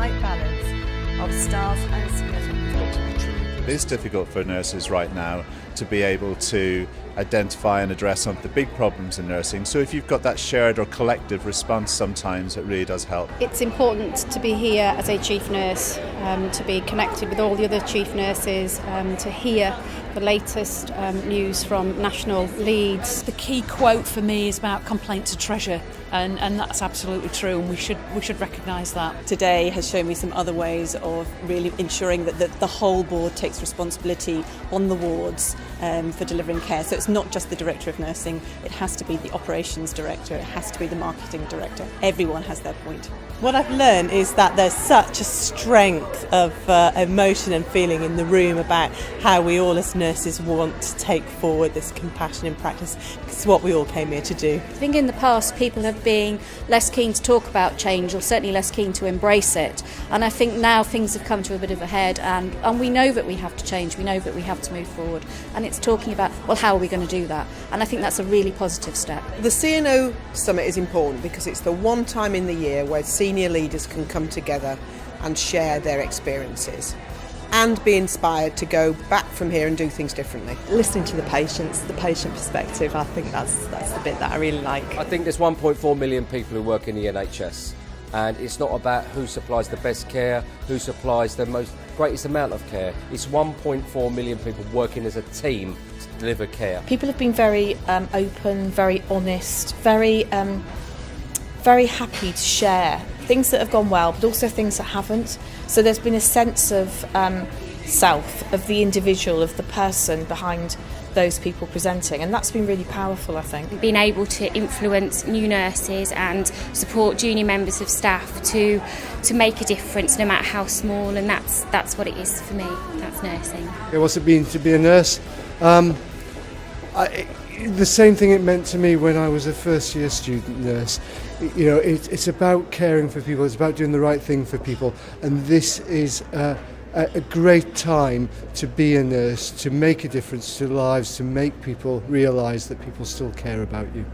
right balance of staff and skills. It is difficult for nurses right now to be able to identify and address some of the big problems in nursing. So if you've got that shared or collective response, sometimes it really does help. It's important to be here as a chief nurse, to be connected with all the other chief nurses, to hear the latest news from national leads. The key quote for me is about complaint to treasure, and that's absolutely true, and we should recognise that. Today has shown me some other ways of really ensuring that the whole board takes responsibility on the wards for delivering care. So it's not just the Director of Nursing, it has to be the Operations Director, it has to be the Marketing Director. Everyone has their point. What I've learned is that there's such a strength of emotion and feeling in the room about how we all as nurses want to take forward this compassion in practice. It's what we all came here to do. I think in the past people have been less keen to talk about change, or certainly less keen to embrace it. And I think now things have come to a bit of a head, and we know that we have to change, we know that we have to move forward. And it's talking about, well, how are we going to do that? And I think that's a really positive step. The CNO Summit is important because it's the one time in the year where senior leaders can come together and share their experiences and be inspired to go back from here and do things differently. Listening to the patients, the patient perspective, I think that's the bit that I really like. I think there's 1.4 million people who work in the NHS, and it's not about who supplies the best care, who supplies the greatest amount of care. It's 1.4 million people working as a team to deliver care. People have been very open, very honest, very happy to share things that have gone well, but also things that haven't. So there's been a sense of self, of the individual, of the person behind those people presenting, and that's been really powerful, I think. Being able to influence new nurses and support junior members of staff to make a difference, no matter how small, and that's what it is for me. That's nursing. What's it been to be a nurse? The same thing it meant to me when I was a first year student nurse. You know, it's about caring for people, it's about doing the right thing for people, and this is a great time to be a nurse, to make a difference to lives, to make people realise that people still care about you.